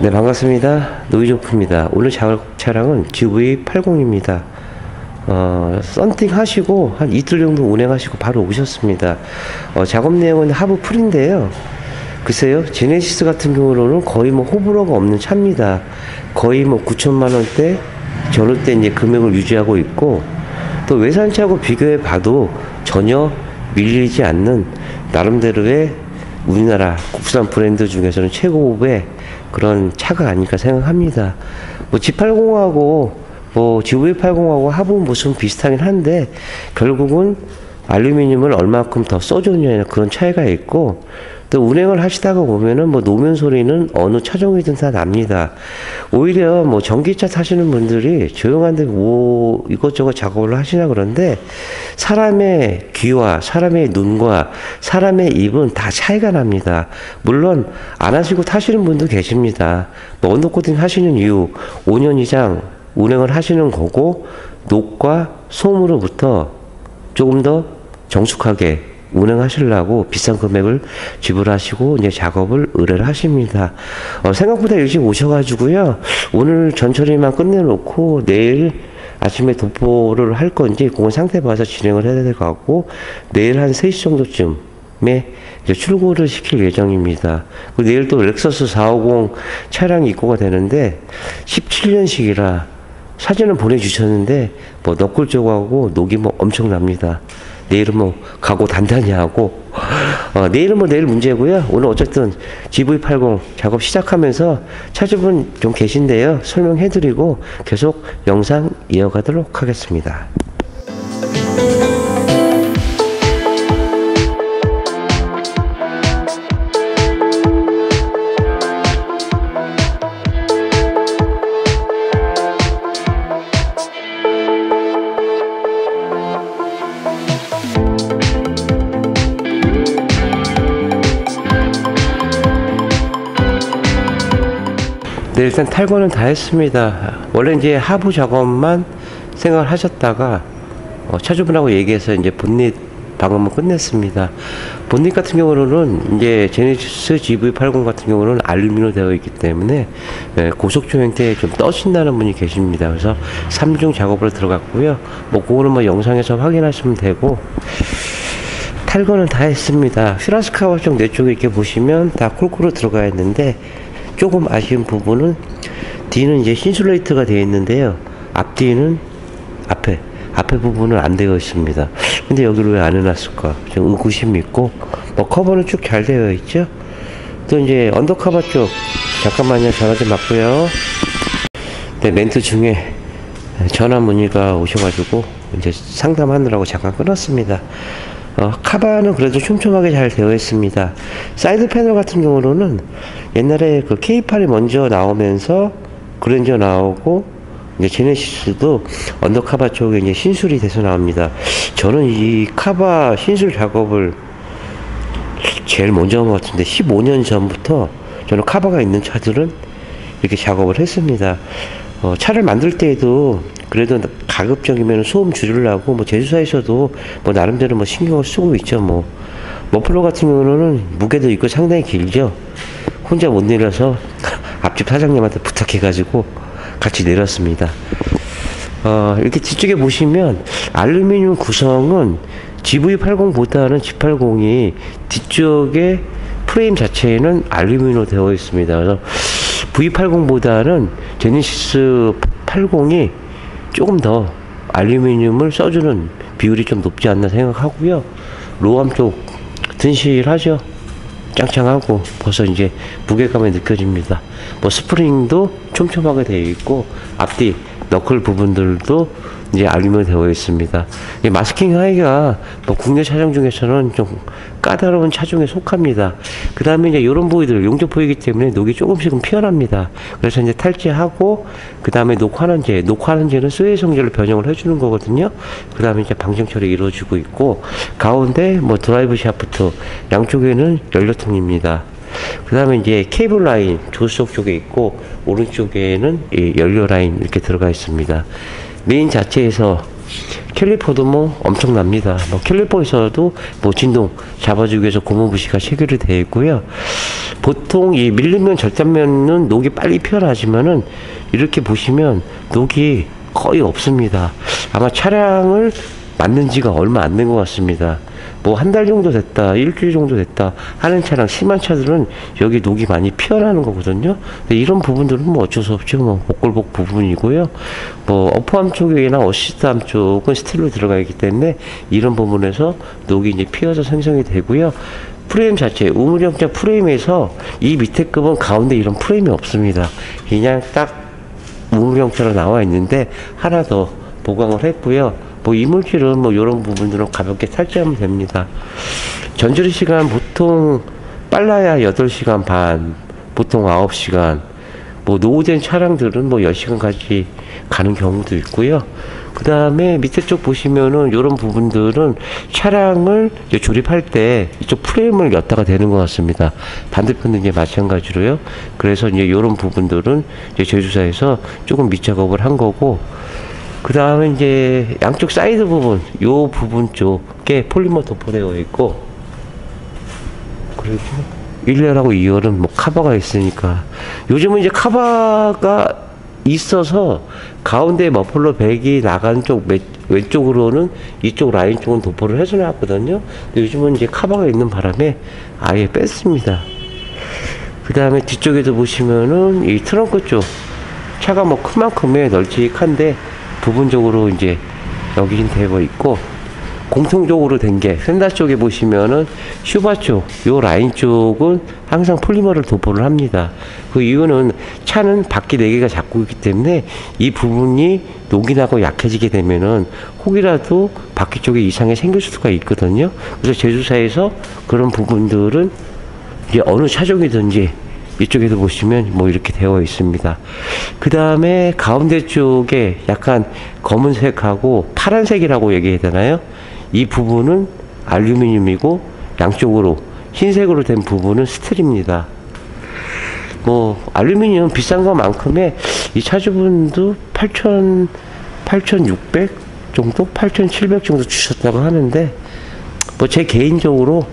네, 반갑습니다. 노이조프입니다. 오늘 작업 차량은 GV80입니다. 썬팅 하시고 한 이틀 정도 운행하시고 바로 오셨습니다. 작업 내용은 하부 풀인데요. 글쎄요, 제네시스 같은 경우로는 거의 뭐 호불호가 없는 차입니다. 거의 뭐 9천만 원대 전후대 이제 금액을 유지하고 있고, 또 외산차하고 비교해 봐도 전혀 밀리지 않는 나름대로의 우리나라 국산 브랜드 중에서는 최고급의 그런 차가 아닐까 생각합니다. 뭐 G80하고 뭐 GV80하고 하부 모습은 비슷하긴 한데, 결국은 알루미늄을 얼마큼 더 써줬냐는 그런 차이가 있고, 또 운행을 하시다가 보면은 뭐 노면 소리는 어느 차종이든 다 납니다. 오히려 뭐 전기차 타시는 분들이 조용한데 뭐 이것저것 작업을 하시나 그런데, 사람의 귀와 사람의 눈과 사람의 입은 다 차이가 납니다. 물론 안 하시고 타시는 분도 계십니다. 뭐 언더코팅 하시는 이유 5년 이상 운행을 하시는 거고, 녹과 소음으로부터 조금 더 정숙하게 운행하시려고 비싼 금액을 지불하시고 이제 작업을 의뢰를 하십니다. 생각보다 일찍 오셔가지고요, 오늘 전처리만 끝내놓고 내일 아침에 도포를 할 건지 공원 상태 봐서 진행을 해야 될 것 같고, 내일 한 3시 정도쯤에 이제 출고를 시킬 예정입니다. 내일 또 렉서스 450 차량이 입고가 되는데 17년식이라 사진은 보내주셨는데 뭐 너클 쪽하고 녹이 뭐 엄청납니다. 내일은 뭐 각오 단단히 하고, 내일은 뭐 내일 문제고요. 오늘 어쨌든 GV80 작업 시작하면서 차주분 좀 계신데요, 설명해드리고 계속 영상 이어가도록 하겠습니다. 네, 일단 탈거는 다 했습니다. 원래 이제 하부 작업만 생각을 하셨다가 차주분하고 얘기해서 이제 본닛 방음은 끝냈습니다. 본닛 같은 경우는 이제 제네시스 GV80 같은 경우는 알루미늄 되어 있기 때문에 고속조 형태에 좀 떠신다는 분이 계십니다. 그래서 3중 작업으로 들어갔고요. 뭐 그거는 뭐 영상에서 확인하시면 되고, 탈거는 다 했습니다. 휘라스카와 쪽 내 쪽에 이렇게 보시면 다 콜코로 들어가 있는데, 조금 아쉬운 부분은 뒤는 이제 신슐레이트가 되어 있는데요, 앞뒤는 앞에 부분은 안 되어 있습니다. 근데 여기를 왜 안 해놨을까 좀 의구심이 있고, 뭐 커버는 쭉 잘 되어 있죠. 또 이제 언더커버 쪽 잠깐만요, 전화 좀 받고요. 네, 멘트 중에 전화 문의가 오셔가지고 이제 상담하느라고 잠깐 끊었습니다. 카바는 그래도 촘촘하게 잘 되어 있습니다. 사이드 패널 같은 경우는 옛날에 그 K8이 먼저 나오면서 그랜저 나오고, 이제 제네시스도 언더카바 쪽에 이제 신술이 돼서 나옵니다. 저는 이 카바 신술 작업을 제일 먼저 한 것 같은데, 15년 전부터 저는 카바가 있는 차들은 이렇게 작업을 했습니다. 차를 만들 때에도 그래도 가급적이면 소음 줄이려고 뭐 제조사에서도 뭐 나름대로 뭐 신경을 쓰고 있죠. 뭐 머플러 같은 경우는 무게도 있고 상당히 길죠. 혼자 못 내려서 앞집 사장님한테 부탁해가지고 같이 내렸습니다. 이렇게 뒤쪽에 보시면 알루미늄 구성은 GV80보다는 G80이 뒤쪽에 프레임 자체에는 알루미늄으로 되어 있습니다. 그래서 V80보다는 제네시스 80이 조금 더 알루미늄을 써주는 비율이 좀 높지 않나 생각하고요. 로암 쪽 든실하죠. 짱짱하고 벌써 이제 무게감이 느껴집니다. 뭐 스프링도 촘촘하게 되어 있고, 앞뒤 너클 부분들도 이제 알루미늄 되어 있습니다. 이 마스킹 하이가 뭐 국내 차종 중에서는 좀 까다로운 차종에 속합니다. 그 다음에 이제 이런 부위들 용접부위이기 때문에 녹이 조금씩은 피어납니다. 그래서 이제 탈지하고, 그 다음에 녹화하는제는 스웨이 성질로 변형을 해주는 거거든요. 그 다음에 이제 방정 처리 이루어지고 있고, 가운데 뭐 드라이브 샤프트 양쪽에는 연료통입니다. 그 다음에 이제 케이블 라인 조수석 쪽에 있고, 오른쪽에는 이 연료 라인 이렇게 들어가 있습니다. 메인 자체에서 캘리퍼도 뭐 엄청납니다. 뭐 캘리퍼에서도 뭐 진동 잡아주기 위해서 고무 부시가 체결이 되어 있고요. 보통 이 밀리면 절단면은 녹이 빨리 피어나지만은 이렇게 보시면 녹이 거의 없습니다. 아마 차량을 만든 지가 얼마 안 된 것 같습니다. 뭐 한 달 정도 됐다, 일주일 정도 됐다 하는 차량, 심한 차들은 여기 녹이 많이 피어나는 거거든요. 근데 이런 부분들은 뭐 어쩔 수 없죠. 뭐 복골복 부분이고요. 뭐 어퍼암 쪽이나 어시스트암 쪽은 스틸로 들어가 있기 때문에 이런 부분에서 녹이 이제 피어서 생성이 되고요. 프레임 자체, 우물형자 프레임에서 이 밑에 급은 가운데 이런 프레임이 없습니다. 그냥 딱 우물형처럼 나와 있는데 하나 더 보강을 했고요. 뭐 이물질은 뭐 이런 부분들은 가볍게 탈취하면 됩니다. 전처리 시간 보통 빨라야 8시간 반, 보통 9시간, 뭐 노후된 차량들은 뭐 10시간까지 가는 경우도 있고요. 그 다음에 밑에 쪽 보시면은 이런 부분들은 차량을 이제 조립할 때 이쪽 프레임을 였다가 되는 것 같습니다. 반대편도 이제 마찬가지로요. 그래서 이제 이런 부분들은 이제 제조사에서 조금 밑작업을 한 거고, 그 다음에 이제 양쪽 사이드 부분, 요 부분 쪽에 폴리머 도포되어 있고, 그리고 1열하고 2열은 뭐 카바가 있으니까, 요즘은 이제 카바가 있어서 가운데 머플러 백이 나가는 쪽 왼쪽으로는 이쪽 라인 쪽은 도포를 해서 나왔거든요. 근데 요즘은 이제 카바가 있는 바람에 아예 뺐습니다. 그 다음에 뒤쪽에도 보시면은 이 트렁크 쪽, 차가 뭐 큰 만큼에 널찍한데 부분적으로 이제 여기 되어 있고, 공통적으로 된 게 펜다 쪽에 보시면은 슈바 쪽, 요 라인 쪽은 항상 폴리머를 도포를 합니다. 그 이유는 차는 바퀴 4개가 잡고 있기 때문에 이 부분이 녹이 나고 약해지게 되면은 혹이라도 바퀴 쪽에 이상이 생길 수가 있거든요. 그래서 제조사에서 그런 부분들은 이제 어느 차종이든지 이쪽에도 보시면 뭐 이렇게 되어 있습니다. 그 다음에 가운데 쪽에 약간 검은색하고 파란색이라고 얘기해야 되나요? 이 부분은 알루미늄이고 양쪽으로 흰색으로 된 부분은 스틸입니다. 뭐 알루미늄 비싼 것만큼의 이 차주분도 8,600 정도? 8,700 정도 주셨다고 하는데, 뭐 제 개인적으로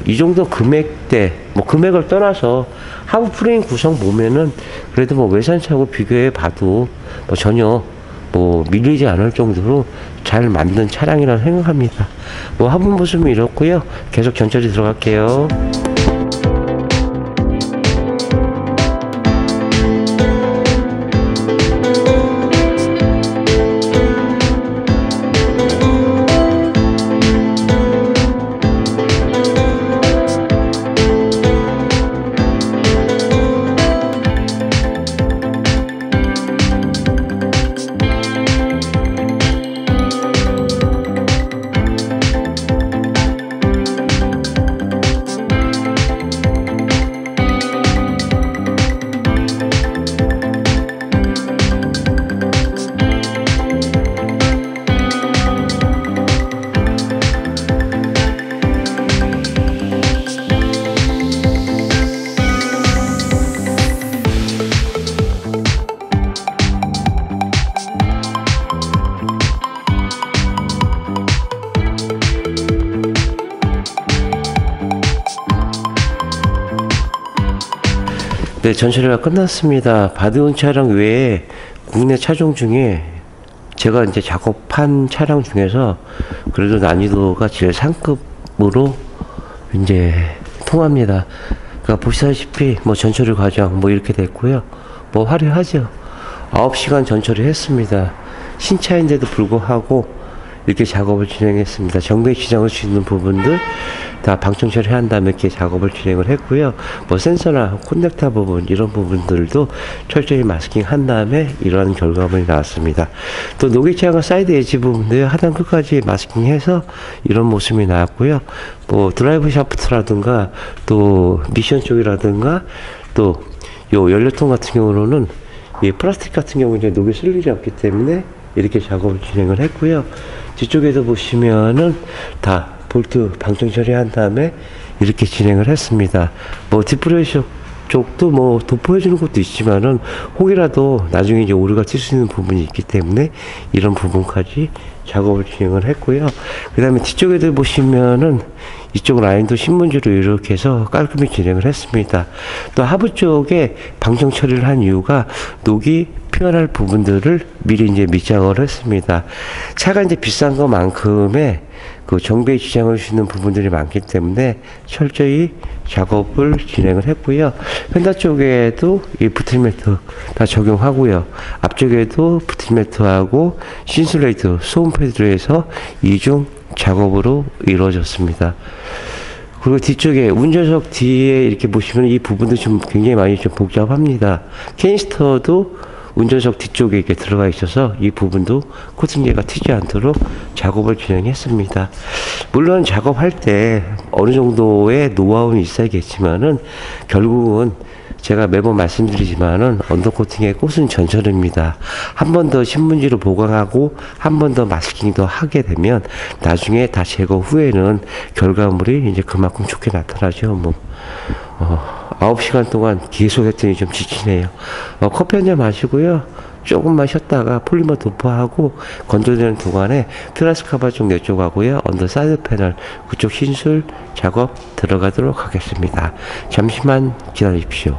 이 정도 금액대, 뭐 금액을 떠나서 하부 프레임 구성 보면은 그래도 뭐 외산차하고 비교해 봐도 뭐 전혀 뭐 밀리지 않을 정도로 잘 만든 차량이라 생각합니다. 뭐 하부 모습은 이렇고요. 계속 전처리 들어갈게요. 네, 전처리가 끝났습니다. 받아온 차량 외에 국내 차종 중에 제가 이제 작업한 차량 중에서 그래도 난이도가 제일 상급으로 이제 통합니다. 그러니까 보시다시피 뭐 전처리 과정 뭐 이렇게 됐고요. 뭐 화려하죠. 9시간 전처리 했습니다. 신차인데도 불구하고 이렇게 작업을 진행했습니다. 정비에 지장을 주는 부분들 다 방청 처리한 다음에 이렇게 작업을 진행을 했고요. 뭐 센서나 콘넥터 부분 이런 부분들도 철저히 마스킹 한 다음에 이러한 결과물이 나왔습니다. 또 노기차가 사이드 엣지 부분도 하단 끝까지 마스킹해서 이런 모습이 나왔고요. 뭐 드라이브 샤프트라든가 또 미션 쪽이라든가 또 요 연료통 같은 경우는 이 플라스틱 같은 경우는 이제 녹이 쓸 일이 없기 때문에 이렇게 작업을 진행을 했고요. 뒤쪽에도 보시면은 다 볼트 방청 처리한 다음에 이렇게 진행을 했습니다. 뭐 디프레셔 쪽도 뭐 도포해주는 것도 있지만은 혹이라도 나중에 이제 오류가 튈 수 있는 부분이 있기 때문에 이런 부분까지 작업을 진행을 했고요. 그 다음에 뒤쪽에도 보시면은 이쪽 라인도 신문지로 이렇게 해서 깔끔히 진행을 했습니다. 또 하부 쪽에 방청 처리를 한 이유가 녹이 표현할 부분들을 미리 이제 밑작업을 했습니다. 차가 이제 비싼 것만큼의 그 정비에 지장을 주는 부분들이 많기 때문에 철저히 작업을 진행을 했고요. 펜다 쪽에도 이 부틀매트 다 적용하고요. 앞쪽에도 부틀매트하고 신슐레이트 소음 패드로 해서 이중 작업으로 이루어졌습니다. 그리고 뒤쪽에 운전석 뒤에 이렇게 보시면 이 부분도 좀 굉장히 많이 좀 복잡합니다. 캐니스터도 운전석 뒤쪽에 이렇게 들어가 있어서 이 부분도 코팅제가 튀지 않도록 작업을 진행했습니다. 물론 작업할 때 어느 정도의 노하우는 있어야겠지만은 결국은 제가 매번 말씀드리지만은 언더코팅의 꽃은 전철입니다. 한 번 더 신문지로 보강하고 한 번 더 마스킹 더 하게 되면 나중에 다 제거 후에는 결과물이 이제 그만큼 좋게 나타나죠. 뭐 9시간 동안 계속 했더니 좀 지치네요. 커피 한 잔 마시고요. 조금만 쉬었다가 폴리머 도포하고 건조되는 동안에 트라스카바 쪽 내쪽 하고요. 언더 사이드 패널 그쪽 신술 작업 들어가도록 하겠습니다. 잠시만 기다리십시오.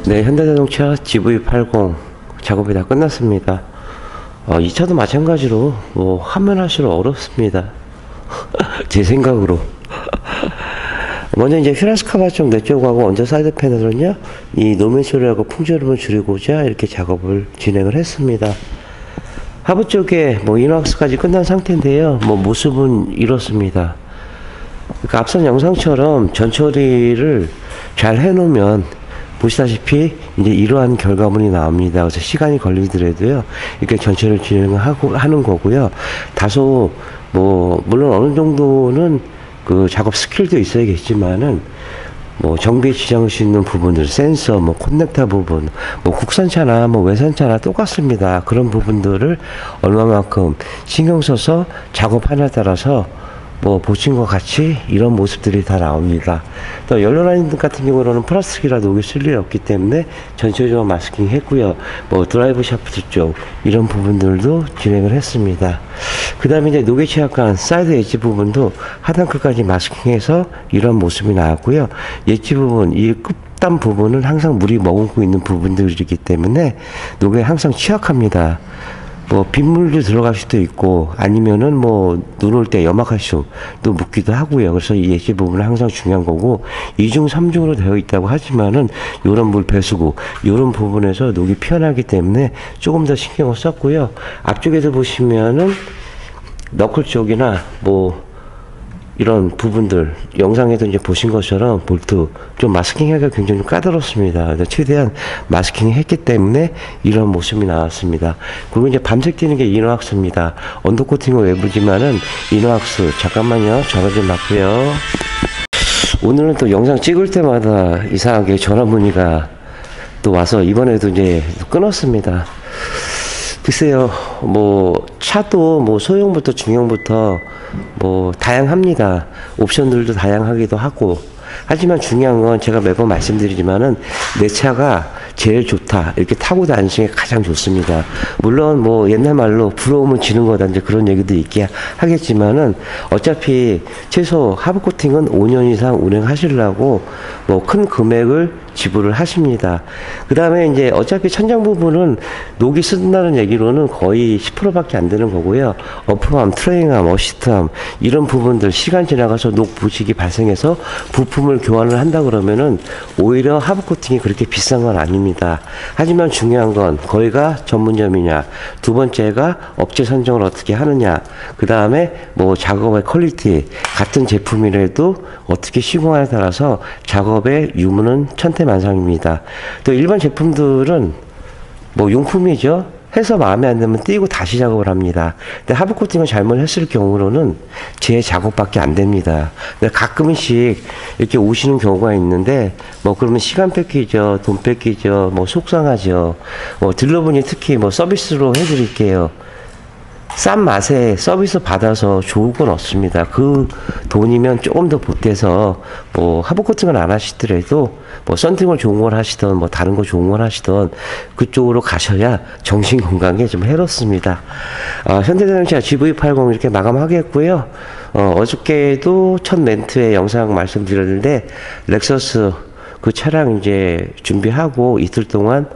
네, 현대자동차 GV80 작업이 다 끝났습니다. 이 차도 마찬가지로 뭐 하면 할수록 어렵습니다. 제 생각으로. 먼저 이제 휘라스카바 쪽 내쪽하고 언더 사이드 패널은요, 이 노면 소리하고 풍절음을 줄이고자 이렇게 작업을 진행을 했습니다. 하부 쪽에 뭐 이너왁스까지 끝난 상태인데요. 뭐 모습은 이렇습니다. 그러니까 앞선 영상처럼 전처리를 잘 해놓으면 보시다시피 이제 이러한 결과물이 나옵니다. 그래서 시간이 걸리더라도요, 이렇게 전체를 진행하고 하는 거고요. 다소 뭐 물론 어느 정도는 그 작업 스킬도 있어야겠지만은 뭐 정비에 지장을 수 있는 부분들, 센서, 뭐 커넥터 부분, 뭐 국산차나 뭐 외산차나 똑같습니다. 그런 부분들을 얼마만큼 신경 써서 작업 하나에 따라서 뭐 보신 것 같이 이런 모습들이 다 나옵니다. 또 연료라인 같은 경우는 플라스틱이라 녹이 쓸 일이 없기 때문에 전체적으로 마스킹 했고요. 뭐 드라이브 샤프트 쪽 이런 부분들도 진행을 했습니다. 그 다음에 이제 녹에 취약한 사이드 엣지 부분도 하단끝까지 마스킹해서 이런 모습이 나왔고요. 엣지 부분, 이 끝단 부분은 항상 물이 머금고 있는 부분들이기 때문에 녹에 항상 취약합니다. 뭐 빗물도 들어갈 수도 있고 아니면은 뭐 눈 올 때 염화칼슘도 묻기도 하고요. 그래서 이 엣지 부분은 항상 중요한 거고 2중 3중으로 되어 있다고 하지만은 요런 물 배수구 요런 부분에서 녹이 피어나기 때문에 조금 더 신경을 썼고요. 앞쪽에서 보시면은 너클 쪽이나 뭐 이런 부분들 영상에도 이제 보신 것처럼 볼트 좀 마스킹하기가 굉장히 까다롭습니다. 최대한 마스킹 했기 때문에 이런 모습이 나왔습니다. 그리고 이제 밤색 띄는 게 이너왁스입니다. 언더코팅은 외부지만은 이너왁스 잠깐만요. 전화 좀 받고요. 오늘은 또 영상 찍을 때마다 이상하게 전화 문의가 또 와서 이번에도 이제 끊었습니다. 글쎄요, 뭐 차도 뭐 소형부터 중형부터 뭐 다양합니다. 옵션들도 다양하기도 하고 하지만 중요한 건 제가 매번 말씀드리지만은 내 차가 제일 좋다. 이렇게 타고 다니시는 게 가장 좋습니다. 물론 뭐 옛날 말로 부러우면 지는 거다. 이제 그런 얘기도 있게 하겠지만은 어차피 최소 하부 코팅은 5년 이상 운행하시려고 뭐 큰 금액을 지불을 하십니다. 그 다음에 이제 어차피 천장 부분은 녹이 쓴다는 얘기로는 거의 10%밖에 안 되는 거고요. 어프암, 트레잉암, 어시트암 이런 부분들 시간 지나가서 녹 부식이 발생해서 부품을 교환을 한다 그러면은 오히려 하부 코팅이 그렇게 비싼 건 아닙니다. 하지만 중요한 건 거기가 전문점이냐, 두 번째가 업체 선정을 어떻게 하느냐, 그 다음에 뭐 작업의 퀄리티, 같은 제품이라도 어떻게 시공하냐에 따라서 작업의 유무는 천태만상입니다. 또 일반 제품들은 뭐 용품이죠. 해서 마음에 안 들면 띄고 다시 작업을 합니다. 근데 하부 코팅을 잘못했을 경우로는 제 작업밖에 안 됩니다. 근데 가끔씩 이렇게 오시는 경우가 있는데 뭐 그러면 시간 뺏기죠, 돈 뺏기죠, 뭐 속상하죠. 뭐 딜러분이 특히 뭐 서비스로 해드릴게요. 싼 맛에 서비스 받아서 좋은 건 없습니다. 그 돈이면 조금 더 보태서 뭐 하부 코팅을 안 하시더라도 뭐 썬팅을 좋은 걸 하시던 뭐 다른 거 좋은 걸 하시던 그쪽으로 가셔야 정신 건강에 좀 해롭습니다. 현대자동차 GV80 이렇게 마감하겠고요. 어저께도 첫 멘트에 영상 말씀드렸는데 렉서스 그 차량 이제 준비하고 이틀 동안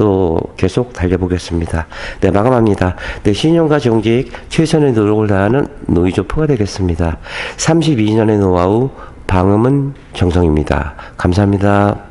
또 계속 달려보겠습니다. 네, 마감합니다. 네, 신용과 정직 최선의 노력을 다하는 노이조프가 되겠습니다. 32년의 노하우 방음은 정성입니다. 감사합니다.